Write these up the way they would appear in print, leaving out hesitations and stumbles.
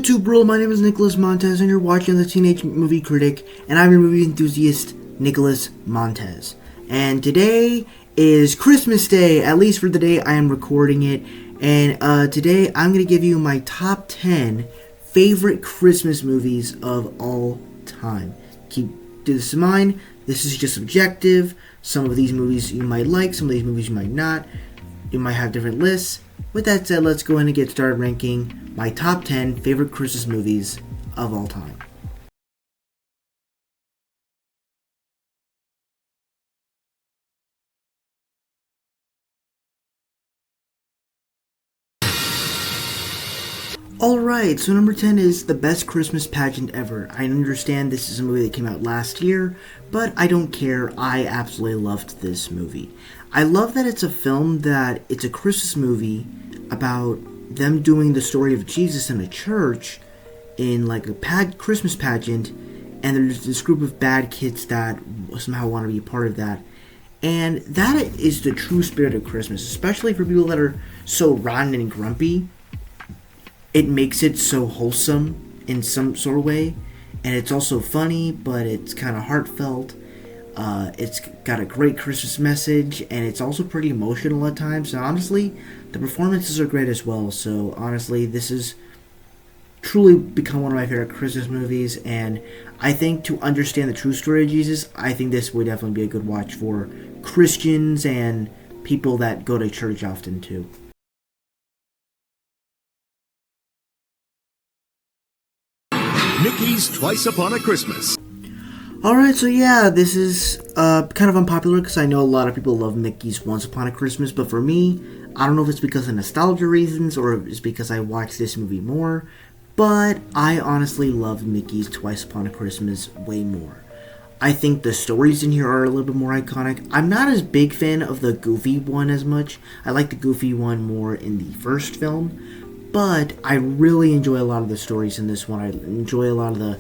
YouTube world, my name is Nicholas Montez and you're watching The Teenage Movie Critic, and I'm your movie enthusiast, Nicholas Montez. And today is Christmas Day, at least for the day I am recording it, and today I'm going to give you my top 10 favorite Christmas movies of all time. Keep this in mind, this is just subjective. Some of these movies you might like, some of these movies you might not. You might have different lists. With that said, let's go in and get started ranking my top 10 favorite Christmas movies of all time. Alright, so number 10 is The Best Christmas Pageant Ever. I understand this is a movie that came out last year, but I don't care. I absolutely loved this movie. I love that it's a film that it's a Christmas movie about them doing the story of Jesus in a church in like a Christmas pageant, and there's this group of bad kids that somehow want to be a part of that. And that is the true spirit of Christmas, especially for people that are so rotten and grumpy. It makes it so wholesome in some sort of way, and it's also funny, but it's kind of heartfelt. It's got a great Christmas message, and it's also pretty emotional at times. And honestly, the performances are great as well. So honestly, this has truly become one of my favorite Christmas movies, and I think to understand the true story of Jesus, I think this would definitely be a good watch for Christians and people that go to church often too. Mickey's Twice Upon a Christmas. Alright, so yeah, this is kind of unpopular because I know a lot of people love Mickey's Once Upon a Christmas, but for me, I don't know if it's because of nostalgia reasons or if it's because I watched this movie more, but I honestly love Mickey's Twice Upon a Christmas way more. I think the stories in here are a little bit more iconic. I'm not as big fan of the Goofy one as much. I like the Goofy one more in the first film, but I really enjoy a lot of the stories in this one. I enjoy a lot of the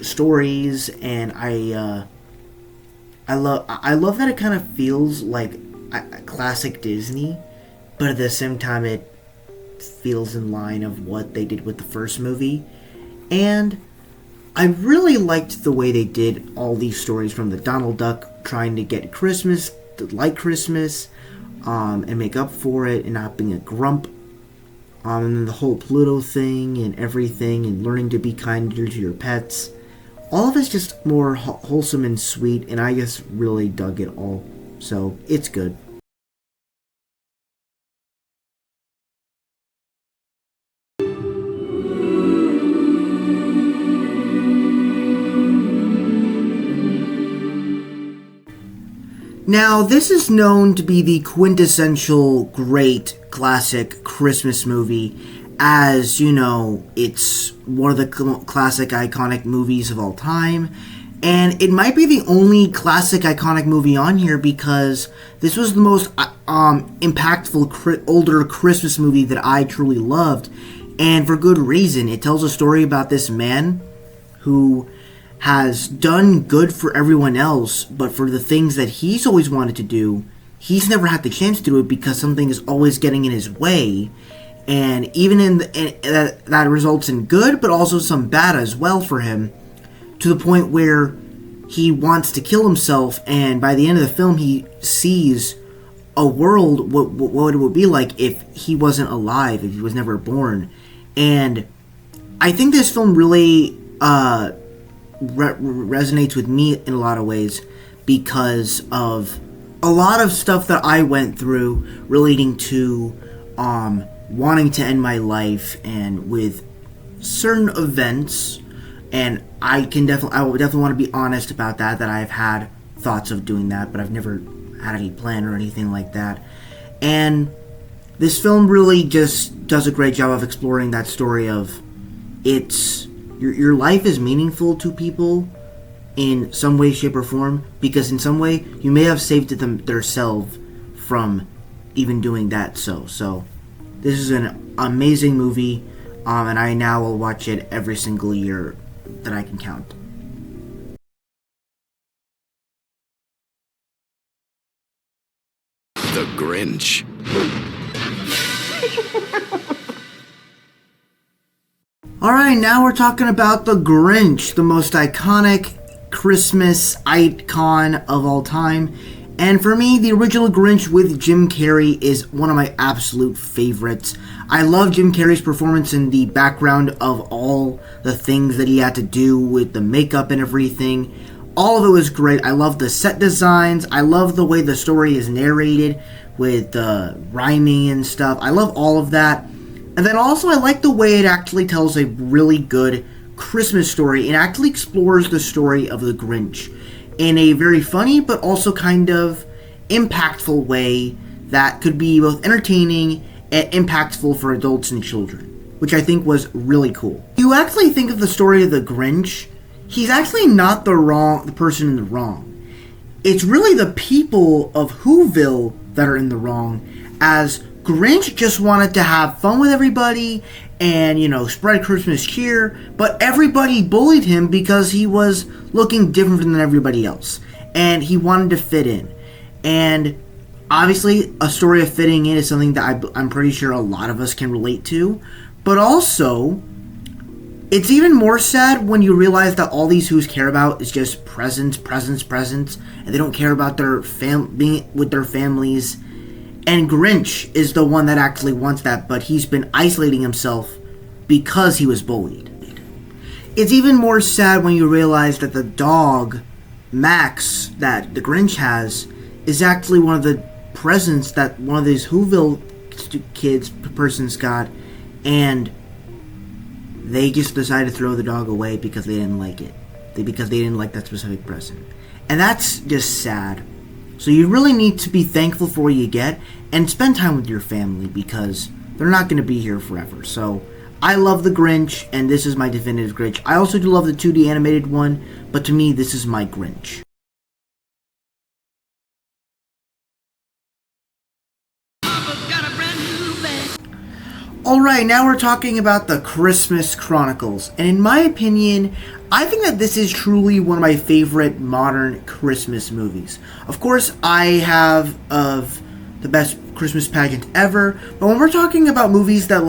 stories, and I love that it kind of feels like a classic Disney, but at the same time it feels in line of what they did with the first movie. And I really liked the way they did all these stories, from the Donald Duck trying to get Christmas, to like Christmas, and make up for it, and not being a grump. And then the whole Pluto thing and everything, and learning to be kinder to your pets. All of it's just more wholesome and sweet, and I just really dug it all. So, it's good. Now, this is known to be the quintessential great classic Christmas movie, as, you know, it's one of the classic iconic movies of all time, and it might be the only classic iconic movie on here because this was the most impactful older Christmas movie that I truly loved, and for good reason. It tells a story about this man who has done good for everyone else, but for the things that he's always wanted to do, he's never had the chance to do it because something is always getting in his way. And even that results in good, but also some bad as well for him, to the point where he wants to kill himself. And by the end of the film, he sees a world, what it would be like if he wasn't alive, if he was never born. And I think this film really resonates with me in a lot of ways because of a lot of stuff that I went through relating to wanting to end my life, and with certain events. And I will definitely want to be honest about that I've had thoughts of doing that, but I've never had any plan or anything like that. And this film really just does a great job of exploring that story of your life is meaningful to people in some way, shape, or form, because in some way you may have saved them themselves from even doing that. So this is an amazing movie, and I now will watch it every single year that I can count. The Grinch. Alright, now we're talking about The Grinch, the most iconic Christmas icon of all time. And for me, the original Grinch with Jim Carrey is one of my absolute favorites. I love Jim Carrey's performance in the background of all the things that he had to do with the makeup and everything. All of it was great. I love the set designs. I love the way the story is narrated with the rhyming and stuff. I love all of that. And then also I like the way it actually tells a really good Christmas story. It actually explores the story of the Grinch in a very funny but also kind of impactful way that could be both entertaining and impactful for adults and children, which I think was really cool. You actually think of the story of the Grinch, he's actually not the person in the wrong. It's really the people of Whoville that are in the wrong, as Grinch just wanted to have fun with everybody and, spread Christmas cheer, but everybody bullied him because he was looking different than everybody else, and he wanted to fit in. And obviously, a story of fitting in is something that I'm pretty sure a lot of us can relate to, but also, it's even more sad when you realize that all these Whos care about is just presents, and they don't care about their being with their families. And Grinch is the one that actually wants that, but he's been isolating himself because he was bullied. It's even more sad when you realize that the dog, Max, that the Grinch has, is actually one of the presents that one of these Whoville persons got, and they just decided to throw the dog away because they didn't like it. Because they didn't like that specific present. And that's just sad. So you really need to be thankful for what you get and spend time with your family because they're not going to be here forever. So I love The Grinch, and this is my definitive Grinch. I also do love the 2D animated one, but to me, this is my Grinch. Alright, now we're talking about the Christmas Chronicles, and in my opinion, I think that this is truly one of my favorite modern Christmas movies. Of course, I have of the best Christmas pageant ever, but when we're talking about movies that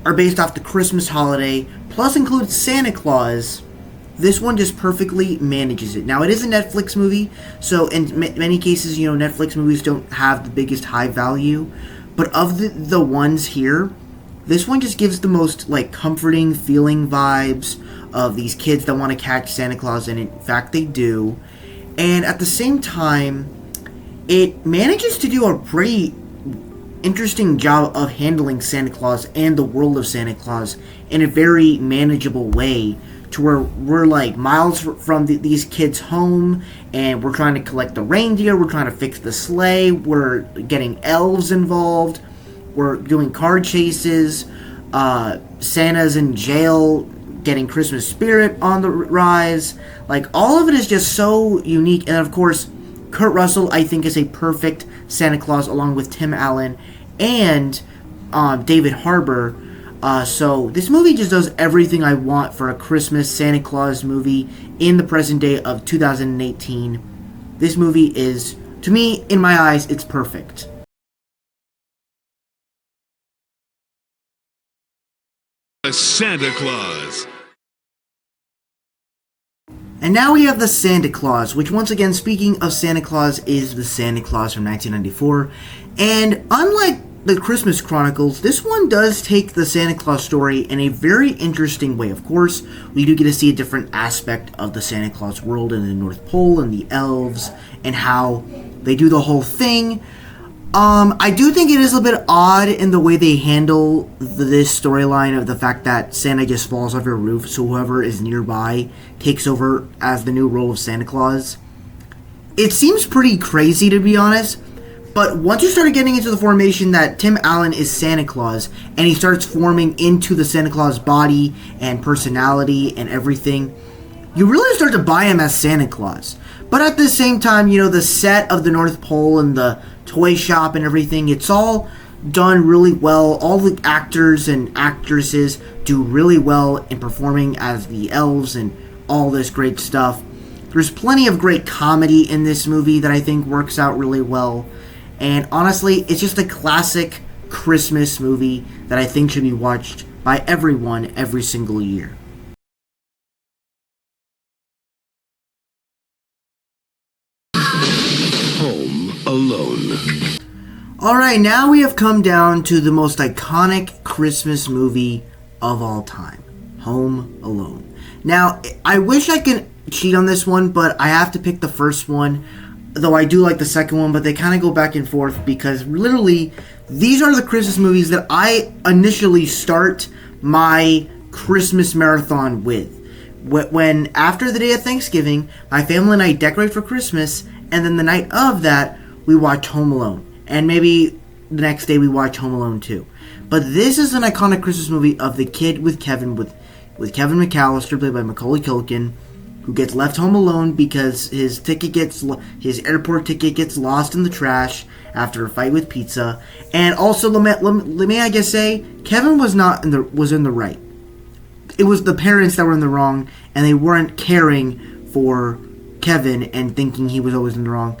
are based off the Christmas holiday, plus include Santa Claus, this one just perfectly manages it. Now, it is a Netflix movie, so in many cases, Netflix movies don't have the biggest high value, but of the ones here, this one just gives the most comforting feeling vibes of these kids that want to catch Santa Claus, and in fact they do. And at the same time, it manages to do a pretty interesting job of handling Santa Claus and the world of Santa Claus in a very manageable way, to where we're miles from these kids' home, and we're trying to collect the reindeer, we're trying to fix the sleigh, we're getting elves involved, we're doing car chases, Santa's in jail, getting Christmas spirit on the rise. All of it is just so unique. And of course, Kurt Russell, I think, is a perfect Santa Claus, along with Tim Allen and David Harbour. So this movie just does everything I want for a Christmas Santa Claus movie in the present day of 2018. This movie is, to me, in my eyes, it's perfect. Santa Claus. And now we have the Santa Claus, which, once again, speaking of Santa Claus, is the Santa Claus from 1994. And unlike the Christmas Chronicles, this one does take the Santa Claus story in a very interesting way. Of course, we do get to see a different aspect of the Santa Claus world in the North Pole and the elves and how they do the whole thing. I do think it is a bit odd in the way they handle this storyline of the fact that Santa just falls off your roof, so whoever is nearby takes over as the new role of Santa Claus. It seems pretty crazy, to be honest, but once you started getting into the formation that Tim Allen is Santa Claus, and he starts forming into the Santa Claus body and personality and everything, you really start to buy him as Santa Claus. But at the same time, the set of the North Pole and the toy shop and everything, it's all done really well. All the actors and actresses do really well in performing as the elves and all this great stuff. There's plenty of great comedy in this movie that I think works out really well. And honestly, it's just a classic Christmas movie that I think should be watched by everyone every single year. Home Alone. Alright, now we have come down to the most iconic Christmas movie of all time, Home Alone. Now, I wish I could cheat on this one, but I have to pick the first one, though I do like the second one, but they kind of go back and forth because literally, these are the Christmas movies that I initially start my Christmas marathon with. When after the day of Thanksgiving, my family and I decorate for Christmas, and then the night of that, we watch Home Alone. And maybe the next day we watch Home Alone 2. But this is an iconic Christmas movie of the kid with Kevin McAllister, played by Macaulay Culkin, who gets left home alone because his airport ticket gets lost in the trash after a fight with pizza. And also, let me I just say, Kevin was in the right. It was the parents that were in the wrong, and they weren't caring for Kevin and thinking he was always in the wrong.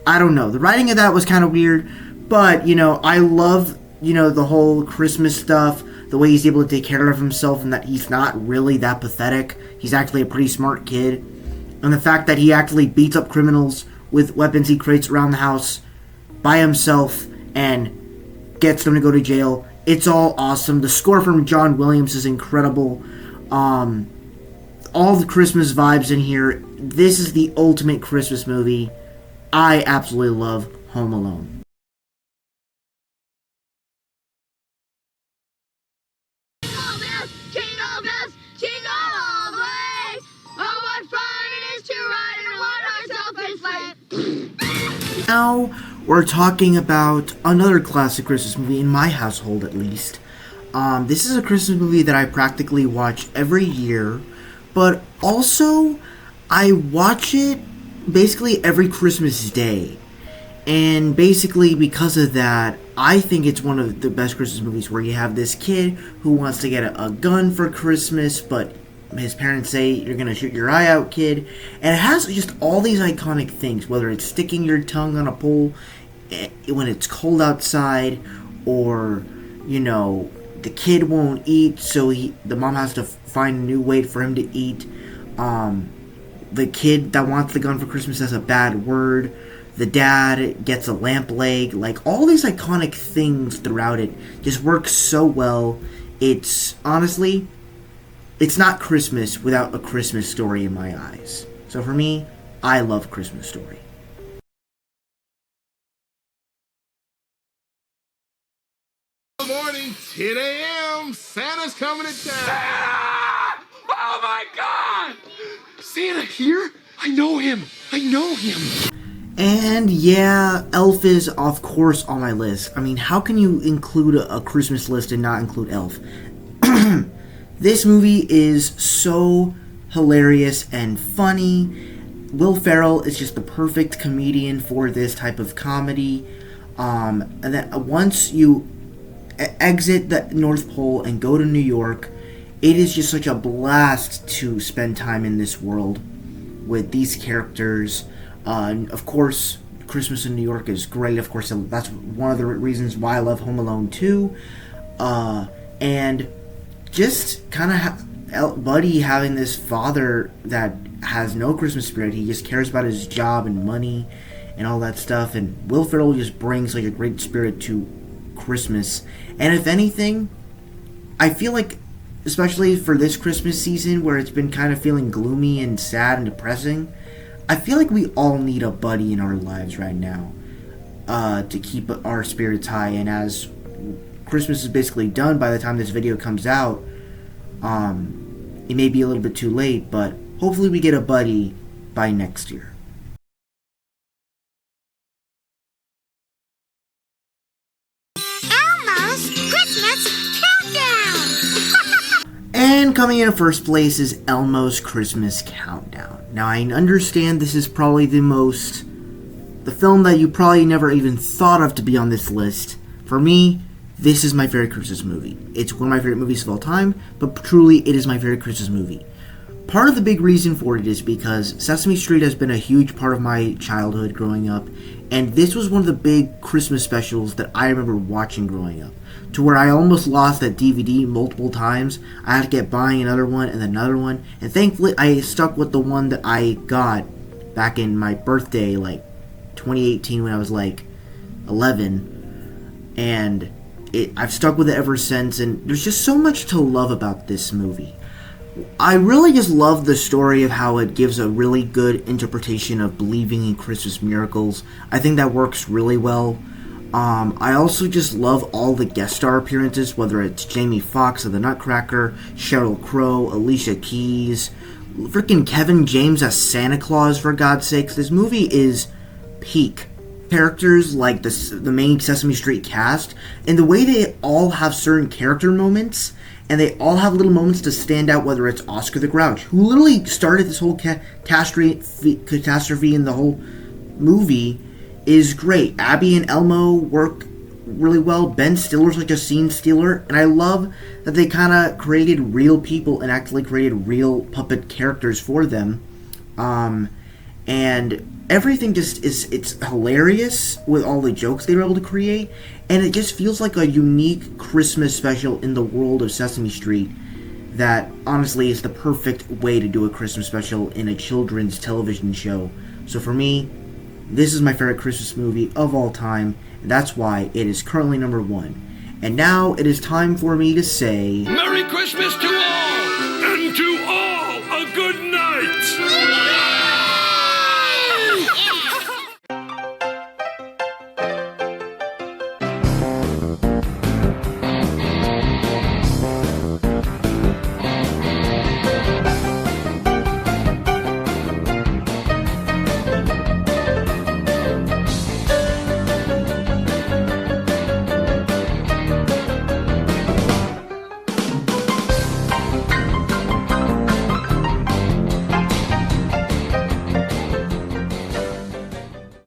I don't know. The writing of that was kind of weird, but, I love, the whole Christmas stuff, the way he's able to take care of himself and that he's not really that pathetic. He's actually a pretty smart kid. And the fact that he actually beats up criminals with weapons he creates around the house by himself and gets them to go to jail. It's all awesome. The score from John Williams is incredible. All the Christmas vibes in here. This is the ultimate Christmas movie. I absolutely love Home Alone. Jingle bells, jingle all the way. Oh, what fun it is to ride in a one-horse open sleigh. Now we're talking about another classic Christmas movie, in my household at least. This is a Christmas movie that I practically watch every year, but also I watch it basically every Christmas day. And basically because of that, I think it's one of the best Christmas movies, where you have this kid who wants to get a gun for Christmas, but his parents say, you're going to shoot your eye out, kid. And it has just all these iconic things, whether it's sticking your tongue on a pole when it's cold outside, or, the kid won't eat, so the mom has to find a new way for him to eat. The kid that wants the gun for Christmas has a bad word. The dad gets a lamp leg. Like, all these iconic things throughout it just work so well. It's, honestly, it's not Christmas without a Christmas Story in my eyes. So for me, I love Christmas Story. Good morning, 10 a.m. Santa's coming to town. Santa! Oh my God! Santa here? I know him. And yeah, Elf is of course on my list. I mean, how can you include a Christmas list and not include Elf? This movie is so hilarious and funny. Will Ferrell is just the perfect comedian for this type of comedy. And then once you exit the North Pole and go to New York, it is just such a blast to spend time in this world with these characters. Of course, Christmas in New York is great. Of course, that's one of the reasons why I love Home Alone 2. And just kind of Buddy having this father that has no Christmas spirit. He just cares about his job and money and all that stuff. And Will Ferrell just brings like a great spirit to Christmas. And if anything, I feel like, especially for this Christmas season where it's been kind of feeling gloomy and sad and depressing, I feel like we all need a buddy in our lives right now to keep our spirits high. And as Christmas is basically done by the time this video comes out, it may be a little bit too late, but hopefully we get a buddy by next year. Elmo's Christmas Countdown. And coming in first place is Elmo's Christmas Countdown. Now, I understand this is probably the film that you probably never even thought of to be on this list. For me, this is my favorite Christmas movie. It's one of my favorite movies of all time, but truly, it is my favorite Christmas movie. Part of the big reason for it is because Sesame Street has been a huge part of my childhood growing up. And this was one of the big Christmas specials that I remember watching growing up, to where I almost lost that DVD multiple times. I had to get buying another one and another one, and thankfully I stuck with the one that I got back in my birthday, like 2018, when I was like 11, and I've stuck with it ever since. And there's just so much to love about this movie. I really just love the story of how it gives a really good interpretation of believing in Christmas miracles. I think that works really well. I also just love all the guest star appearances, whether it's Jamie Foxx of the Nutcracker, Sheryl Crow, Alicia Keys, freaking Kevin James as Santa Claus, for God's sakes. This movie is peak. Characters like the main Sesame Street cast, and the way they all have certain character moments, and they all have little moments to stand out, whether it's Oscar the Grouch, who literally started this whole catastrophe in the whole movie, is great. Abby and Elmo work really well. Ben Stiller's like a scene stealer, and I love that they kind of created real people and actually created real puppet characters for them. And everything just it's hilarious with all the jokes they were able to create, and it just feels like a unique Christmas special in the world of Sesame Street that honestly is the perfect way to do a Christmas special in a children's television show. So for me, this is my favorite Christmas movie of all time, and that's why it is currently number 1. And now it is time for me to say Merry Christmas to all!